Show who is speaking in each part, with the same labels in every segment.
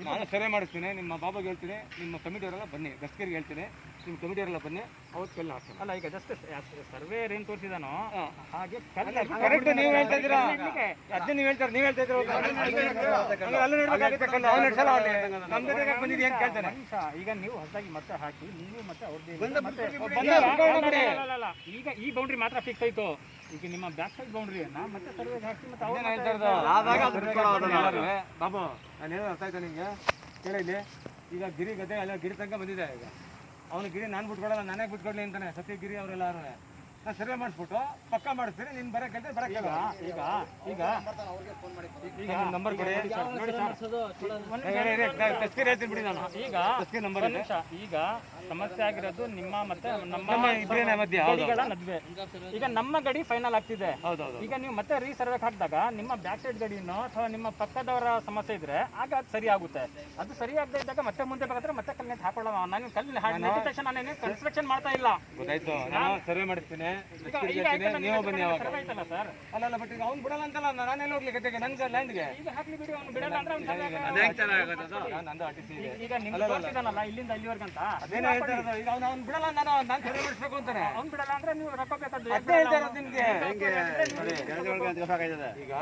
Speaker 1: ನಾನು ಸರ್ವೆ ಮಾಡಿಸ್ತೀನಿ, ನಿಮ್ಮ ಬಾಬಾಗೆ ಹೇಳ್ತೀನಿ, ನಿಮ್ಮ ಕಮಿಟಿಯವರೆಲ್ಲ ಬನ್ನಿ, ದಸ್ಕರಿಗೆ ಹೇಳ್ತೀನಿ, ನಿಮ್ಮ ಕಮಿಟಿಯವರೆಲ್ಲ ಬನ್ನಿ, ಅವತ್ತು ಕಲ್ಲು ಹಾಕ್ತೀನಿ.
Speaker 2: ಅಲ್ಲ ಈಗ ಜಸ್ಟ್ ಸರ್ವೆ ಏನ್ ತೋರಿಸಿದಾನೋ ಹಾಗೆ
Speaker 1: ಕರೆಕ್ಟ್ ನೀವು ಹೇಳ್ತಾ ಇದ್ದೀರಾ, ಅದನ್ನ ನೀವು ಹೇಳ್ತಾರೆ, ನೀವು ಹೇಳ್ತಾ ಇದ್ದೀರಾ ಅಲ್ಲೂ ನೋಡ್ಬೇಕಾಗುತ್ತೆ ಕಲ್ಲು, ಅವ್ನು ಎರಡು ಸಲ ಆಗಲಿ ನಮ್ಮ ಜೊತೆಗೆ ಬಂದಿದ್ದೀವಿ ಅಂತ ಕೇಳ್ತಾನೆ.
Speaker 2: ಈಗ ನೀವು ಹೊಸದಾಗಿ ಮತ್ತೆ ಹಾಕಿ ನೀವು ಮತ್ತೆ ಅವ್ರದ್ದು ಈಗ ಈ ಬೌಂಡ್ರಿ ಮಾತ್ರ ಫಿಕ್ಸ್ ಆಯ್ತು. ಈಗ ನಿಮ್ಮ ಬ್ಯಾಕ್ ಸೈಡ್ ಬೌಂಡ್ರಿಯನ್ನ ಮತ್ತೆ ಸರ್ವೆ ಹಾಕಿ ಮತ್ತೆ ಅವ್ರು
Speaker 1: ಹೇಳ್ತಾ ಇರೋದು ಬಾಬು, ನಾನು ಹೇಳೋದು ಅರ್ಥ ಆಯ್ತಾ ನಿಮಗೆ? ಕೇಳಿದ್ದೆ ಈಗ ಗಿರಿ ಗದ್ದೆ ಎಲ್ಲ ಗಿರಿ ತನಕ ಬಂದಿದೆ. ಈಗ ಅವನು ಗಿರಿ ನಾನು ಬಿಟ್ಕೊಡಲ್ಲ, ನಾನೇ ಬಿಟ್ಕೊಡ್ಲಿ ಅಂತಾನೆ ಸತ್ಯ ಗಿರಿ ಅವರೆಲ್ಲ. ನಾನು ಸರ್ವೆ ಮಾಡಿಸ್ಬಿಟ್ಟು ಪಕ್ಕ ಮಾಡಿಸ್ತೀನಿ, ನೀನು ಬರಕ್ಕೆ ಹೇಳ್ತೀನಿ, ಬರಕ್ಕೆ
Speaker 2: ಈಗ ಈಗ
Speaker 1: ಈಗ ನಂಬರ್ ಕೊಡಿ ನೋಡಿ ತಸ್ಕೀರ್ ಹೇಳ್ತೀನಿ ಬಿಡಿ ನಾನು.
Speaker 2: ಈಗ
Speaker 1: ತಸ್ಕೀರ್ ನಂಬರ್ ಇದೆ.
Speaker 2: ಈಗ ಸಮಸ್ಯೆ ಆಗಿರೋದು ನಿಮ್ಮ ಮತ್ತೆ ನಮ್ಮ
Speaker 1: ಇಬ್ಬರೇ ಮಧ್ಯೆ
Speaker 2: ಗಡಿಗಳ ನಡುವೆ. ಈಗ ನಮ್ಮ ಗಡಿ ಫೈನಲ್ ಆಗ್ತಿದೆ.
Speaker 1: ಹೌದೌದು.
Speaker 2: ಈಗ ನೀವು ಮತ್ತೆ ರೀಸರ್ವೆ ಹಾಕಿದಾಗ ನಿಮ್ಮ ಬ್ಯಾಕ್ ಸೈಡ್ ಗಡಿನೋ ಅಥವಾ ನಿಮ್ಮ ಪಕ್ಕದವರ ಸಮಸ್ಯೆ ಇದ್ರೆ ಆಗ ಅದು ಸರಿ ಆಗುತ್ತೆ. ಅದು ಸರಿ ಆಗದೆ ಇದ್ದಾಗ ಮತ್ತೆ ಮುಂದೆ ಬೇಕಾದ್ರೆ ಮತ್ತೆ ಕಲ್ಲು ಹಾಕೊಳ್ಳೋಣ. ನಾನು ಕಲ್ಲು ಹಾಕಿದ ತಕ್ಷಣ ನಾನೇನು ಕನ್ಸ್ಟ್ರಕ್ಷನ್ ಮಾಡ್ತಾ ಇಲ್ಲ.
Speaker 1: ಗೊತ್ತಾಯ್ತು, ನಾನು ಸರ್ವೆ ಮಾಡಿಸ್ತೀನಿ, ನೀವು ಬನ್ನಿ ಅವಾಗ.
Speaker 2: ಆಯ್ತಲ್ಲ ಸರ್?
Speaker 1: ಅಲ್ಲ ಬಟ್ ಈಗ ಅವ್ನು ಬಿಡಲ್ಲ ಅಂತಲ್ಲ, ನಾನೆಲ್ಲ ಹೋಗ್ಲಿ ಗದ್ದೆಗೆ ನನ್ಗೆ ಲ್ಯಾಂಡ್ಗೆ.
Speaker 2: ಈಗ ಹಾಕ್ಲಿ ಬಿಡಿ, ಅವ್ನು ಬಿಡಲ್ಲ ಅಂದ್ರೆ
Speaker 1: ನಂದು ಆರ್ಟಿಸಿ ಇದೆ.
Speaker 2: ಈಗ ನಿಮ್ಗೆ ತೋರಿಸಿದಾನಲ್ಲ ಇಲ್ಲಿಂದ ಇಲ್ಲಿವರೆಗಂತ
Speaker 1: ಅದೇನೋ ಹೇಳ್ತಾ ಇರೋದು. ಈಗ ಅವ್ನು ಬಿಡಲ್ಲ, ನಾನು ಸರ್ವೆ ಮಾಡಿಸ್ಬೇಕು ಅಂತಾನೆ.
Speaker 2: ಅವ್ನು ಬಿಡಲ್ಲ ಅಂದ್ರೆ ನೀವು ರೊಕ್ಕ ಬೇಕಾದ್ರೆ
Speaker 1: ಅದೇ ಹೇಳ್ತಾ ಇರೋದು ನಿಮ್ಗೆ. ಈಗ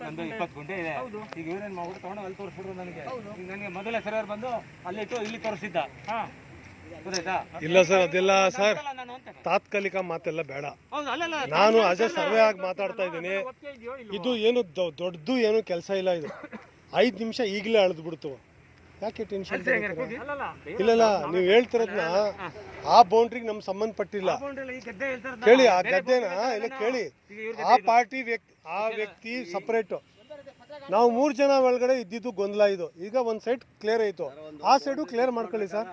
Speaker 1: ನಂದು 20 ಗುಂಟೆ ಇದೆ. ಈಗ ಇವ್ರೇನ್ ಮಾಡ್ಬಿಟ್ಟು ತಗೊಂಡು ಅಲ್ಲಿ ತೋರಿಸ್ಬಿಟ್ರು ನನಗೆ. ಈಗ ನನಗೆ ಮೊದಲೇ ಸರ್ವೇರ್ ಬಂದು ಅಲ್ಲಿತ್ತು ಇಲ್ಲಿ ತೋರಿಸಿದ್ದ. ಗೊತ್ತಾಯ್ತಾ?
Speaker 3: ಇಲ್ಲ ಸರ್, ಅದೆಲ್ಲ ಸರ್ ತಾತ್ಕಾಲಿಕ ಮಾತೆಲ್ಲ ಬೇಡ. ನಾನು ಅಜಯ್ ಸರ್ವೆ ಆಗಿ ಮಾತಾಡ್ತಾ ಇದ್ದೀನಿ. ಇದು ಏನು ದೊಡ್ಡದು ಏನು ಕೆಲಸ ಇಲ್ಲ. ಇದು 5 ನಿಮಿಷ ಈಗಲೇ ಅಳೆದು ಬಿಡ್ತು. ಯಾಕೆ ಟೆನ್ಷನ್? ಇಲ್ಲ ನೀವು ಹೇಳ್ತಿರೋದ್ನ ಆ ಬೌಂಡ್ರಿಗೆ ನಮ್ಗೆ ಸಂಬಂಧಪಟ್ಟಿಲ್ಲ. ಕೇಳಿ ಆ ಗದ್ದೆನ ಇಲ್ಲ ಕೇಳಿ. ಆ ಪಾರ್ಟಿ ಆ ವ್ಯಕ್ತಿ ಸಪರೇಟು. ನಾವು 3 ಜನ ಒಳಗಡೆ ಇದ್ದಿದ್ದು ಗೊಂದಲ. ಇದು ಈಗ ಒಂದು ಸೈಡ್ ಕ್ಲಿಯರ್ ಆಯ್ತು, ಆ ಸೈಡು ಕ್ಲಿಯರ್ ಮಾಡ್ಕೊಳ್ಳಿ ಸರ್.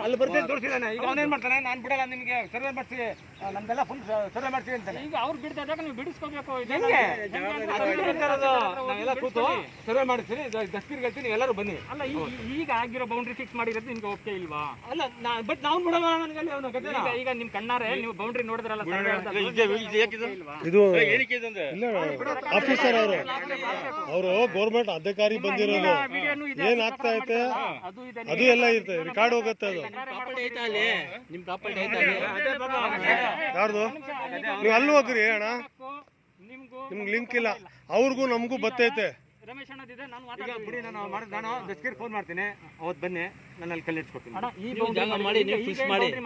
Speaker 1: ಅಲ್ಲಿ ಬರ್ತೀನಿ ತೋರಿಸಿದಾನೆ. ಈಗ ಅವನೇನ್ ಮಾಡ್ತಾನೆ, ನಾನು ಬಿಡಲ್ಲ ನಿಮ್ಗೆ ಸರ್ವೆ ಮಾಡಿಸಿ, ನಮ್ದೆಲ್ಲ ಫುಲ್ ಸರ್ವೆ ಮಾಡಿಸಿ ಅಂತಾನೆ.
Speaker 2: ಈಗ ಅವ್ರು ಬಿಡ್ದಾಗ ನೀವು ಬಿಡಿಸ್ಕೋಬೇಕು.
Speaker 1: ನಾವೆಲ್ಲ ಕೂತು ಸರ್ವೆ ಮಾಡಿಸ್ತೀನಿ, ದಸ್ಕೀರ್ಗೆ ಹೇಳ್ತೀನಿ, ಎಲ್ಲರೂ ಬನ್ನಿ.
Speaker 2: ಅಲ್ಲ ಈಗ ಆಗಿರೋ ಬೌಂಡ್ರಿ ಫಿಕ್ಸ್ ಮಾಡಿರೋದು ನಿಮ್ಗೆ ಓಕೆ ಇಲ್ವಾ?
Speaker 1: ಅಲ್ಲ ಬಟ್ ನಾವು ಬಿಡಲ್ಲ ನನಗೆ ಅವನು ಗದ್ದೆ.
Speaker 2: ಈಗ ನಿಮ್ ಕಣ್ಣಾರೆ ನೀವು ಬೌಂಡ್ರಿ ನೋಡಿದ್ರಲ್ಲ,
Speaker 3: ಇದು ಇಲ್ಲ ಆಫೀಸರ್ ಅವರು ಗೌರ್ಮೆಂಟ್ ಅಧಿಕಾರಿ ಬಂದಿರೋದು. ಏನ್ ಆಗ್ತಾ ಐತೆ ಅದು ಎಲ್ಲ ಇರ್ತದೆ, ರಿಕಾರ್ಡ್ ಹೋಗುತ್ತೆ. ಅದು ಯಾರ್ದು? ನೀವು ಅಲ್ಲಿ ಹೋಗ್ರಿ ಅಣ್ಣ, ನಿಮ್ಗೆ ಲಿಂಕ್ ಇಲ್ಲ. ಅವ್ರಿಗೂ ನಮಗೂ ಬತ್ತೈತೆ.
Speaker 2: ರಮೇಶ್ ಅಣ್ಣದಿದೆ, ನಾನು
Speaker 1: ಬಿಡಿ. ನಾನು ದಸ್ಕೀರ್ ಫೋನ್ ಮಾಡ್ತೀನಿ, ಅವತ್ತು ಬನ್ನಿ, ನಾನು ಅಲ್ಲಿ ಕಲ್ಲಿಡ್ಸ್ಕೊಡ್ತೀನಿ.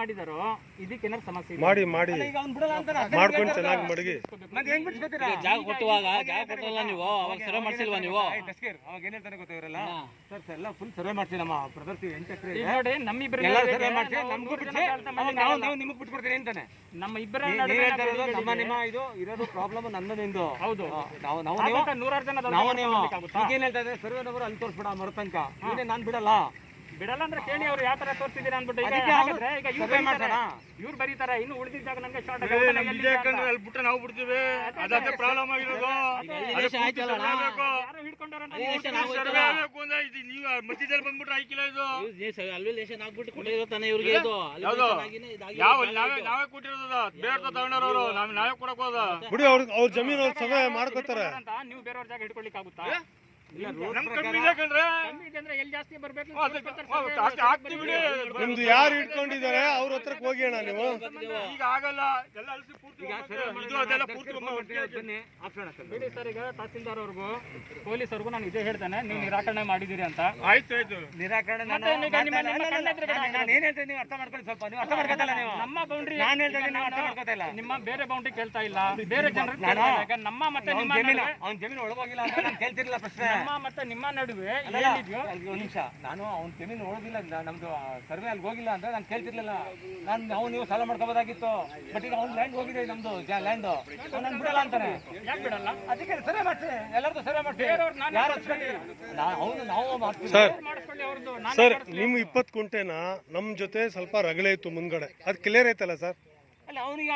Speaker 2: ಮಾಡಿದಾರೋ ಇದಕ್ಕೆ ಸಮಸ್ಯೆ
Speaker 3: ಮಾಡಿ
Speaker 1: ಈಗ ಅವ್ನು ಬಿಡಲ್ಲ ಅಂತಾನೆ.
Speaker 3: ಮಾಡ್ಕೊಂಡು ಚೆನ್ನಾಗಿ ಮಡಗಿ.
Speaker 1: ಮತ್ತೆ ಹೆಂಗ್ ಬಿಡ್ಸ್ಕೊತೀರಾ?
Speaker 4: ಜಾಗ ಕೊಟ್ಟುವಾಗ ಜಾಗ ಕೊಟ್ಟಲ್ಲ ನೀವು, ಅವಾಗ ಸರ್ವೆ ಮಾಡಿಸಿಲ್ವಾ ನೀವು?
Speaker 1: ದಸ್ಕೀರ್ ಅವಾಗ ಏನ್ ಹೇಳ್ತಾನೆ ಗೊತ್ತಿರಲ್ಲ ಸರ್, ಎಲ್ಲ ಫುಲ್ ಸರ್ವೆ ಮಾಡ್ತೀನಿ. ನಮ್ಮ ಪ್ರದರ್ಶಿ 8 ಎಕರೆ
Speaker 2: ನೋಡಿ, ನಮ್ಮಿಬ್ಬರ
Speaker 1: ಸರ್ವೆ ಮಾಡ್ಸಿ ನಮಗೂ ಬಿಡಿಸಿ, ನಾವು ನಿಮಗೆ ಬಿಟ್ಕೊಡ್ತೀನಿ ಅಂತಾನೆ.
Speaker 2: ನಮ್ಮ ಇಬ್ಬರ
Speaker 1: ನಮ್ಮ ನಿಮ್ಮ ಇದು ಇರೋದು ಪ್ರಾಬ್ಲಮ್ ನನ್ನ ನಿಂದು.
Speaker 2: ಹೌದು,
Speaker 1: ನಾವು
Speaker 2: 100 ಜನ
Speaker 1: ನಾವು ನೀವು ಈಗೇನ್ ಹೇಳ್ತಾ ಇದ್ದಾರೆ, ಸರ್ವೆ ನಂಬರ್ ಅಲ್ಲಿ ತೋರಿಸ್ಬಿಡ ಮರ ತನಕ. ನಾನು ಬಿಡಲ್ಲ
Speaker 2: ಅಂದ್ರೆ ಕೇಳಿ ಅವ್ರು ಯಾವ ತರ ತೋರಿಸಿದೀರ ಅನ್ಬಿಟ್ಟು. ಈಗ ಇವ್ರು ಬರೀತಾರೆ, ಇನ್ನು ಉಳಿದಿದ್ದಾಗ ನಂಗೆ ಶಾರ್ಟ್
Speaker 5: ಅಲ್ಲಿ ಬಿಟ್ರೆ ನಾವು ಬಿಡ್ತೀವಿ. ಅದೇ ಪ್ರಾಬ್ಲಮ್ ಆಗಿರೋದು.
Speaker 2: ಯಾರು ಹಿಡ್ಕೊಂಡಾರಂತ
Speaker 5: ನೀವು ಮಧ್ಯದಲ್ಲಿ ಬಂದ್ಬಿಟ್ರೆ ಆಯ್ಕಿಲ್ಲ. ಇದು
Speaker 4: ಅಲ್ವೇಲೇಷನ್ ಆಗ್ಬಿಟ್ಟು ಕೊಟ್ಟಿರೋ ತಾನೆ ಇವ್ರಿಗೆ. ಇದು
Speaker 5: ನಾವೇ ಕೊಟ್ಟಿರೋದ, ಬೇರೆ ತಗೊಂಡವ್ರು ನಾವೇ ಕೊಡಕ್ ಹೋದ.
Speaker 3: ಬಿಡಿ, ಅವ್ರ ಜಮೀನು ಅವ್ರು ಸರ್ವೆ ಮಾಡ್ಕೋತಾರೆ.
Speaker 2: ನೀವು ಬೇರೆಯವ್ರ ಜಾಗ ಹಿಡ್ಕೊಳ್ಲಿಕ್ಕೆ ಆಗುತ್ತಾ?
Speaker 5: ನಮ್ ಕಮ್ಮಿ ಇದೆ ಕಣ್ರೆ.
Speaker 2: ಎಲ್ಲಿ ಜಾಸ್ತಿ ಬರ್ಬೇಕು
Speaker 3: ನಿಮ್ದು ಯಾರು ಇಟ್ಕೊಂಡಿದ್ದಾರೆ ಅವ್ರ ಹತ್ರಕ್ಕೆ ಹೋಗಿ ಅಣ್ಣ ನೀವು.
Speaker 5: ಈಗ ಆಗಲ್ಲ, ಎಲ್ಲ ಅಲಸಿ ಪೂರ್ತಿ
Speaker 2: ಬಿಡಿ ಸರ್. ಈಗ ತಹಸೀಲ್ದಾರ್ ಅವ್ರಿಗೂ ಪೊಲೀಸ್ ಅವ್ರಿಗೂ ನಾನು ಇದೇ ಹೇಳ್ತಾನೆ, ನೀವು ನಿರಾಕರಣೆ ಮಾಡಿದಿರಿ ಅಂತ.
Speaker 5: ಆಯ್ತು
Speaker 1: ನಿರಾಕರಣೆ
Speaker 2: ನಾನು ಏನ್
Speaker 1: ಹೇಳ್ತೇನೆ ನೀವು ಅರ್ಥ ಮಾಡ್ಕೊಳ್ಳಿ ಸ್ವಲ್ಪ. ನೀವು ಅರ್ಥ ಮಾಡ್ಕೊತಲ್ಲ. ನೀವು
Speaker 2: ನಮ್ಮ ಬೌಂಡ್ರಿ
Speaker 1: ನಾನು ಹೇಳ್ತೇನೆ, ನೀವು ಅರ್ಥ ಮಾಡ್ಕೊತಾ ಇಲ್ಲ.
Speaker 2: ನಿಮ್ಮ ಬೇರೆ ಬೌಂಡ್ರಿ ಕೇಳ್ತಾ ಇಲ್ಲ, ಬೇರೆ ಜನರು ನಮ್ಮ ಮತ್ತೆ ನಿಮ್ಮ
Speaker 1: ಅವ್ನ ಜಮೀನು ಒಳಗೋಗಿಲ್ಲ ಅಂತ ನಾನು ಕೇಳ್ತಿರ್ಲಿಲ್ಲ ಪ್ರಶ್ನೆ.
Speaker 2: ನಮ್ಮ ಮತ್ತೆ ನಿಮ್ಮ ನಡುವೆ
Speaker 1: ಒಂದು ನಿಮಿಷ, ನಾನು ಅವ್ನ ಜಮೀನು ಒಳಗಿಲ್ಲ, ನಮ್ದು ಸರ್ವೆ ಅಲ್ಲಿ ಹೋಗಿಲ್ಲ ಅಂದ್ರೆ ನಾನು ಕೇಳ್ತಿರ್ಲಿಲ್ಲ. ನಾವು ನೀವು ಸಾಲ ಮಾಡ್ಕೋಬೋದಾಗಿತ್ತು. ಬಟ್ ಈಗ ಅವ್ನ ಲ್ಯಾಂಡ್ ಹೋಗಿದೆ, ನಮ್ದು ಲ್ಯಾಂಡ್. ನಾನು ಬಿಡಲ್ಲ ಅಂತಾನೆ.
Speaker 2: ಯಾಕೆ ಬಿಡಲ್ಲ?
Speaker 1: ಅದಕ್ಕೆ ಸರ್ವೆ ಮಾಡ್ಸಿ, ಎಲ್ಲರದ್ದು ಸರ್ವೆ ಮಾಡ್ಸಿ.
Speaker 3: ಸರ್ ನಿಮ್ 20 ಗುಂಟೆನ ನಮ್ ಜೊತೆ ಸ್ವಲ್ಪ ರಗಳೆ ಇತ್ತು ಮುಂದ್ಗಡೆ, ಅದು ಕ್ಲಿಯರ್ ಐತಲ್ಲ ಸರ್?
Speaker 1: ಅಲ್ಲ ಅವನಿಗೆ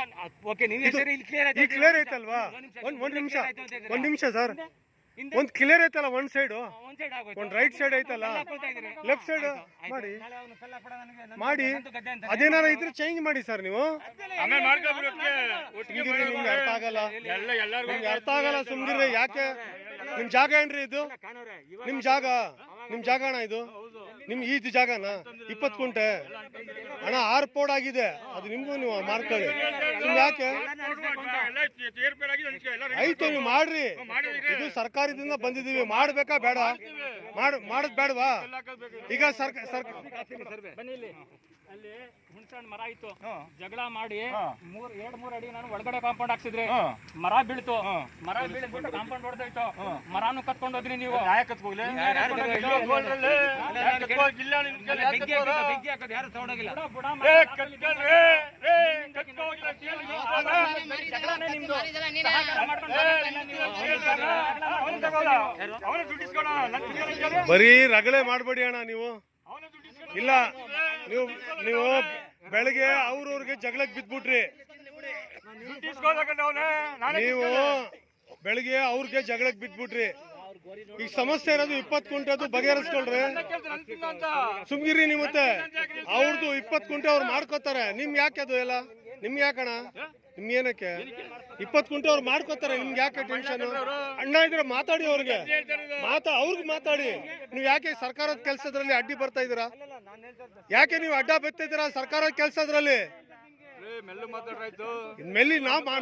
Speaker 1: ಓಕೆ, ನೀವು ಇಲ್ಲಿ ಕ್ಲಿಯರ್
Speaker 3: ಕ್ಲಿಯರ್ ಐತಲ್ವಾ? ಒಂದ್ ನಿಮಿಷ ಸರ್, ಒಂದ್ ಕ್ಲಿಯರ್ ಐತಲ್ಲ ಒಂದ್ ಸೈಡ್
Speaker 1: ಒಂದ್ ಸೈಡ್ ಆಗೋಯ್ತು.
Speaker 3: ಒಂದ್ ರೈಟ್ ಸೈಡ್ ಐತಲ್ಲ
Speaker 1: ಹಾಕೊಳ್ತಾ ಇದ್ದೀರಿ.
Speaker 3: ಲೆಫ್ಟ್ ಸೈಡ್
Speaker 1: ಆಯ್ತು.
Speaker 3: ಮಾಡಿ
Speaker 1: ನಾಳೆ ಅವ್ನು ಕಲ್ಲು ಹಾಕ್ಬೇಡ ನನಗೆ, ನನ್ನ-
Speaker 3: ಮಾಡಿ
Speaker 1: ನಂದು ಗದ್ದೆ ಅಂತ.
Speaker 3: ಅದೇನಾರ ಇದ್ರೆ ಚೇಂಜ್ ಮಾಡಿ ಸರ್ ನೀವು
Speaker 5: ಆಮೇಲೆ ಮಾಡ್ಕೊಬಿಡಿ ಒಟ್ಟಿಗೆ
Speaker 3: ಸುಮ್ಗಿರಿ, ನಿಮ್ಗೆ ಅರ್ಥ ಆಗಲ್ಲ
Speaker 5: ಎಲ್ಲರಿಗೂ
Speaker 3: ನಿಮ್ಗೆ ಅರ್ಥ ಆಗಲ್ಲ ಸುಮ್ಗಿರಿ. ಯಾಕೆ ನಿಮ್ ಜಾಗ ಏನ್ರಿ ಇದು?
Speaker 1: ಕಾನೂರೇ, ಇವಾಗ
Speaker 3: ನಿಮ್ ಜಾಗ ಅಣ್ಣ ಇದು? ನಿಮ್ ಈ ಜಾಗನ 20 ಕುಂಟೆ ಅಣ್ಣ 6 ಪೋಡ್ ಆಗಿದೆ, ಅದು ನಿಮ್ಗೂ ನೀವು ಮಾಡ್ಕೊಳ್ಳಿ. ಸುಮ್ ಯಾಕೆ ಆಯ್ತು ನೀವು ಮಾಡ್ರಿ, ಇದು ಸರ್ಕಾರದಿಂದ ಬಂದಿದೀವಿ, ಮಾಡ್ಬೇಕಾ ಬೇಡ? ಮಾಡದ್ ಬೇಡವಾ? ಈಗ ಸರ್ಕಾರ
Speaker 2: ಬನ್ನಿ ಇಲ್ಲಿ. ಅಲ್ಲಿ ಹುಣಸೆ ಮರ ಇತ್ತು, ಜಗಳ ಮಾಡಿ 2-3 ಅಡಿ ನಾನು ಒಳಗಡೆ ಕಾಂಪೌಂಡ್ ಹಾಕ್ಸಿದ್ರಿ, ಮರ ಬೀಳ್ತು, ಮರ ಬೀಳ್ಬಿಟ್ಟು ಕಾಂಪೌಂಡ್ ಹೊಡೆದೋಯ್ತು, ಮರಾನು ಕತ್ಕೊಂಡು ಹೋದ್ರಿ ನೀವು.
Speaker 5: ಕತ್ಕೋಗ್ಲಿ
Speaker 1: ಬೆಂಕಿ ಹಾಕೋದು ಯಾರು ತಗೊಂಡೋಗಿಲ್ಲ.
Speaker 2: ಬುಡ ಜಗಳನೇ ನಿಮ್ದು. ಸಹಕಾರ ಮಾಡ್ಕೊಂಡು
Speaker 5: ಅವನು ದುಡ್ಡಿಸ್ಕೊಳ
Speaker 3: ಬರೀ ರಗಳೆ ಮಾಡ್ಬೇಡಿ ಅಣ್ಣ ನೀವು. ಇಲ್ಲ ನೀವು ಬೆಳಗ್ಗೆ ಅವ್ರವ್ರಿಗೆ ಜಗಳಕ್ಕೆ ಬಿದ್ಬಿಟ್ರಿ, ನೀವು ಬೆಳಗ್ಗೆ ಅವ್ರಿಗೆ ಜಗಳಕ್ಕೆ ಬಿದ್ಬಿಟ್ರಿ. ಈಗ ಸಮಸ್ಯೆ ಇರೋದು 20 ಕುಂಟೆದು ಬಗೆಹರಿಸ್ಕೊಳ್ರಿ. ಸುಮ್ಗಿರಿ ನೀವು. ಮತ್ತೆ ಅವ್ರದ್ದು 20 ಕುಂಟೆ ಅವ್ರು ಮಾಡ್ಕೋತಾರೆ, ನಿಮ್ಗೆ ಯಾಕೆ ಅದು ಎಲ್ಲ? ನಿಮ್ಗೆ ಯಾಕಣ್ಣ? ನಿಮ್ಗೆ ಏನಕ್ಕೆ 20 ಕುಂಟೆ ಅವ್ರು ಮಾಡ್ಕೋತಾರೆ, ನಿಮ್ಗೆ ಯಾಕೆ ಟೆನ್ಷನ್? ಅಣ್ಣ ಇದ್ರೆ ಮಾತಾಡಿ, ಅವ್ರಿಗೆ ಅವ್ರಿಗೆ ಮಾತಾಡಿ. ನೀವು ಯಾಕೆ ಸರ್ಕಾರದ ಕೆಲಸದ್ರಲ್ಲಿ ಅಡ್ಡಿ ಬರ್ತಾ ಇದೀರಾ? ಯಾಕೆ ನೀವು ಅಡ್ಡ ಬರ್ತಿದ್ದೀರಾ ಸರ್ಕಾರದ ಕೆಲಸದ್ರಲ್ಲಿ?
Speaker 5: ಮೆಲ್ಲ ಮಾತಾಡ್ರಾಯ್ತು.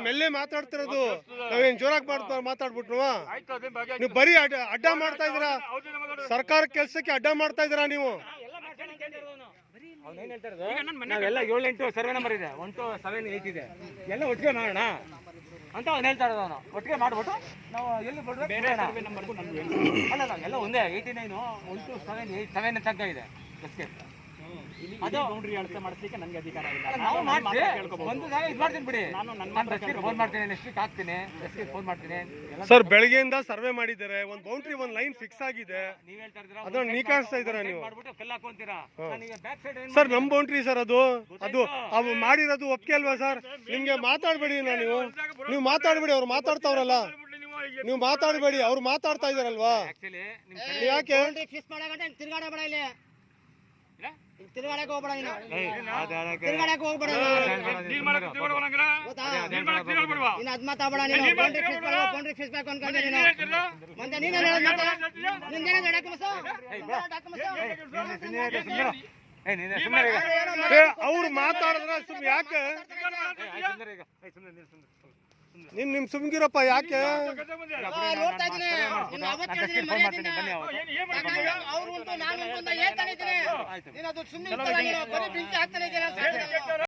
Speaker 3: ಮೆಲ್ಲೆ ಮಾತಾಡ್ತಿರೋದು, ನಾವೇನ್ ಜೋರಾಗಿ ಮಾತಾಡ್ಬಿಟ್ರು? ನೀವು ಬರೀ ಅಡ್ಡ ಮಾಡ್ತಾ ಇದೀರಾ, ಸರ್ಕಾರ ಕೆಲ್ಸಕ್ಕೆ ಅಡ್ಡ ಮಾಡ್ತಾ ಇದೀರಾ ನೀವು.
Speaker 1: ಅವ್ನು ಏನ್ ಹೇಳ್ತಾ ಇರೋದು, ನಾವೆಲ್ಲ 7-8 ಸರ್ವೆ ನಂಬರ್ ಇದೆ, 1 to 7, 8 ಇದೆ, ಎಲ್ಲ ಒಟ್ಟಿಗೆ ಮಾಡೋಣ ಅಂತ ಅವ್ನು ಹೇಳ್ತಾ ಇರೋದು. ಅವನು ಒಟ್ಟಿಗೆ ಮಾಡ್ಬಿಟ್ಟು ನಾವು ಎಲ್ಲಿ ಬಿಡ್ಬೇಕು ಅಲ್ಲ, ಎಲ್ಲ ಒಂದೇ 89 1 to 7, 8, 7 ತನಕ ಇದೆ ಎಸ್ಕೇಪ್.
Speaker 2: ಅದು ಬೌಂಡ್ರಿ ಅಳತೆ ಮಾಡಿಸ್ಲಿಕ್ಕೆ ನನಗೆ ಅಧಿಕಾರ ಇಲ್ಲ.
Speaker 1: ನಾವು ಮಾಡ್ತೀವಿ, ಒಂದು ಜಾಗ ಇದು ಮಾಡ್ತೀನಿ ಬಿಡಿ.
Speaker 2: ನಾನು
Speaker 1: ಫೋನ್ ಮಾಡ್ತೀನಿ, ನೆಕ್ಸ್ಟ್ ವೀಕ್ ಹಾಕ್ತೀನಿ, ಫೋನ್ ಮಾಡ್ತೀನಿ.
Speaker 3: ಸರ್ ಬೆಳಗ್ಗೆಯಿಂದ ಸರ್ವೆ ಮಾಡಿದ್ದಾರೆ, ಒಂದ್ ಬೌಂಡ್ರಿ ಒಂದ್ ಲೈನ್ ಫಿಕ್ಸ್ ಆಗಿದೆ,
Speaker 1: ನೀವ್ ಹೇಳ್ತಾ ಇದ್ದೀರಾ
Speaker 3: ಅದನ್ನ ನೀಕಾಣಿಸ್ತಾ ಇದ್ದೀರಾ ನೀವು.
Speaker 1: ಮಾಡ್ಬಿಟ್ಟು ಕಲ್ಲು ಹಾಕೊಂತೀರಾ. ನನಗೆ ಬ್ಯಾಕ್ ಸೈಡ್
Speaker 3: ಸರ್ ನಮ್ ಬೌಂಡ್ರಿ ಸರ್ ಅದು ಅವು ಮಾಡಿರೋದು ಒಪ್ಪಿಗೆ ಅಲ್ವಾ ಸರ್? ನಿಮ್ಗೆ ಮಾತಾಡ್ಬೇಡಿ, ನೀವು ಮಾತಾಡ್ಬೇಡಿ, ಅವ್ರು ಮಾತಾಡ್ತಾವ್ರಲ್ಲ, ನೀವು ಮಾತಾಡ್ಬೇಡಿ, ಅವ್ರು ಮಾತಾಡ್ತಾ ಇದಾರಲ್ವಾ?
Speaker 1: ಆಕ್ಚುಲಿ
Speaker 3: ಯಾಕೆ
Speaker 6: ತಿರ್ಗಾಡಬೇಡ, ಇಲ್ಲಿ ತಿರ್ಗಾಡಕ್ಕೆ ಹೋಗ್ಬೇಡ, ನೀನು
Speaker 1: ನಿಮ್
Speaker 6: ತಿರ್ಗಾಡಕ್ಕೆ ಹೋಗ್ಬೇಡ,
Speaker 5: ನೀನ್ ಮಾಡಕ್ ತಿರ್ಗಾಡ್ಬೇಡ,
Speaker 6: ಗೊತ್ತಾ?
Speaker 5: ನೀನ್ ಮಾಡಕ್ ತಿರ್ಗಾಡ್ಬೇಡ್ವಾ?
Speaker 6: ಇನ್ನು ಅದ್ ಮಾತಾಡ್ಬೇಡ ನೀನು. ಬೌಂಡ್ರಿ ಫಿಕ್ಸ್ ಬೇಕು ಅನ್ಕೊಂಡೆ ನೀನು. ಮತ್ತೆ ನೀನೇನು ಹೇಳೋದು ಮತ್ತೆ? ನಿಂದೇನೋ ಡಾಕ್ಯುಮೆಂಟ್ಸ್
Speaker 3: ಅವ್ರು ಮಾತಾಡಿದ್ರ ಸುಮ್ ಯಾಕೆ? ನಿಮ್ ಸುಮ್ಗಿರಪ್ಪ, ಯಾಕೆ?
Speaker 6: ನೋಡ್ತಾ ಇದ್ದೀನಿ, ನಿನ್ನ ಅವತ್ತು ಹೇಳಿದ್ದೀನಿ ಮರ್ಯಾದೆಯಿಂದ. ಅವ್ರು ಉಂಟು ನಾನು ಉಂಟು ಅಂತ ಹೇಳ್ತಾನೆ ಇದ್ದೀನಿ. ನೀನು ಅದು ಸುಮ್ಮನೆ ಬರೀ ಬೆಂಕಿ ಹಾಕ್ತಾನೆ ಇದ್ದೀರಾ.